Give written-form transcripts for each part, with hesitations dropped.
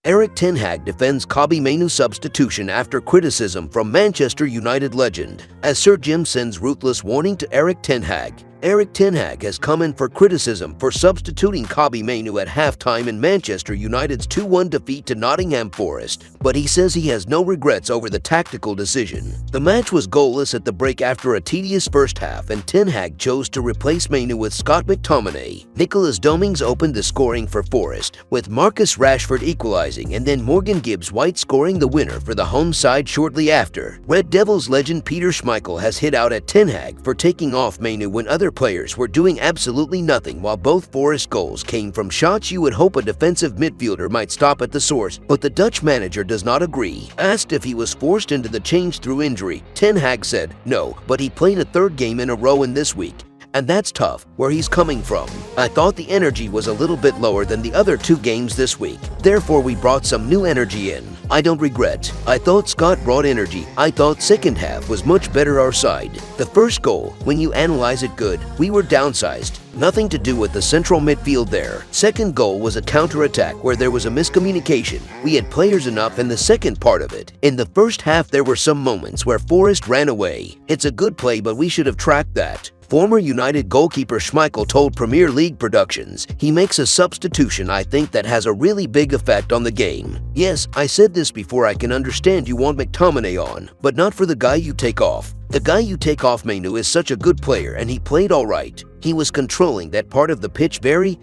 Erik Ten Hag defends Kobbie Mainoo substitution after criticism from Manchester United legend, as Sir Jim sends ruthless warning to Erik Ten Hag. Erik Ten Hag has come in for criticism for substituting Kobbie Mainoo at halftime in Manchester United's 2-1 defeat to Nottingham Forest, but he says he has no regrets over the tactical decision. The match was goalless at the break after a tedious first half, and Ten Hag chose to replace Mainoo with Scott McTominay. Nicholas Domings opened the scoring for Forest, with Marcus Rashford equalising and then Morgan Gibbs-White scoring the winner for the home side shortly after. Red Devils legend Peter Schmeichel has hit out at Ten Hag for taking off Mainoo when other players were doing absolutely nothing, while both Forest goals came from shots you would hope a defensive midfielder might stop at the source, but the Dutch manager does not agree. Asked if he was forced into the change through injury, Ten Hag said no, but he played a third game in a row in this week, and that's tough, where he's coming from. I thought the energy was a little bit lower than the other 2 games this week, therefore we brought some new energy in. I don't regret. I thought Scott brought energy. I thought second half was much better our side. The first goal, when you analyze it good, we were downsized. Nothing to do with the central midfield there. Second goal was a counter-attack where there was a miscommunication. We had players enough in the second part of it. In the first half there were some moments where Forest ran away. It's a good play, but we should have tracked that. Former United goalkeeper Schmeichel told Premier League Productions, he makes a substitution I think that has a really big effect on the game. Yes, I said this before, I can understand you want McTominay on, but not for the guy you take off. The guy you take off, Mainoo, is such a good player and he played alright. He was controlling that part of the pitch very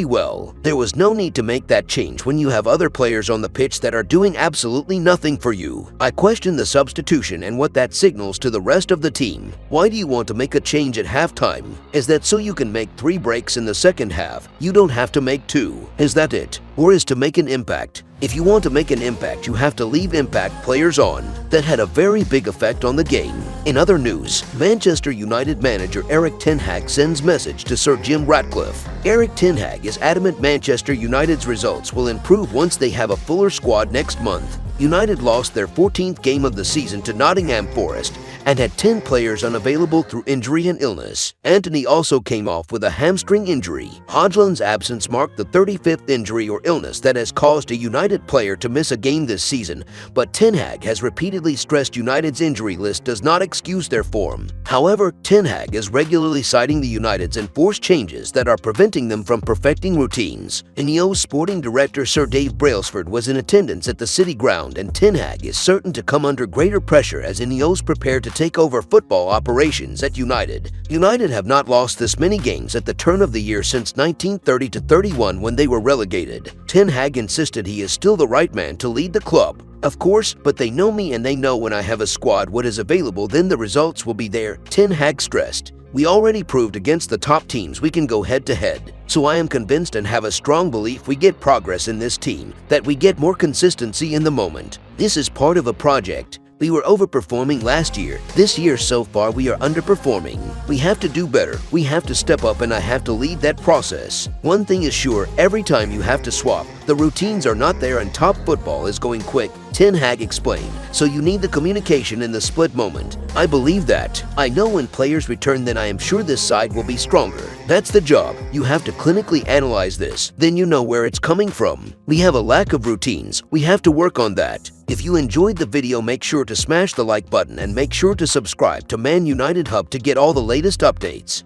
well. There was no need to make that change when you have other players on the pitch that are doing absolutely nothing for you. I question the substitution and what that signals to the rest of the team. Why do you want to make a change at halftime? Is that so you can make 3 breaks in the second half? You don't have to make 2. Is that it? Or is to make an impact? If you want to make an impact, you have to leave impact players on. That had a very big effect on the game. In other news, Manchester United manager Erik Ten Hag sends message to Sir Jim Ratcliffe. Erik Ten Hag is adamant Manchester United's results will improve once they have a fuller squad next month. United lost their 14th game of the season to Nottingham Forest and had 10 players unavailable through injury and illness. Anthony also came off with a hamstring injury. Hodgland's absence marked the 35th injury or illness that has caused a United player to miss a game this season, but Ten Hag has repeatedly stressed United's injury list does not excuse their form. However, Ten Hag is regularly citing the United's enforced changes that are preventing them from perfecting routines. Ineos sporting director Sir Dave Brailsford was in attendance at the City Ground, and Ten Hag is certain to come under greater pressure as Ineos prepare to take over football operations at United. United have not lost this many games at the turn of the year since 1930-31 when they were relegated. Ten Hag insisted he is still the right man to lead the club. Of course, but they know me and they know when I have a squad what is available, then the results will be there, Ten Hag stressed. We already proved against the top teams we can go head-to-head. So I am convinced and have a strong belief we get progress in this team, that we get more consistency in the moment. This is part of a project. We were overperforming last year. This year so far we are underperforming. We have to do better. We have to step up and I have to lead that process. One thing is sure, every time you have to swap, the routines are not there and top football is going quick, Ten Hag explained. So you need the communication in the split moment. I believe that. I know when players return, then I am sure this side will be stronger. That's the job. You have to clinically analyze this. Then you know where it's coming from. We have a lack of routines. We have to work on that. If you enjoyed the video, make sure to smash the like button and make sure to subscribe to Man United Hub to get all the latest updates.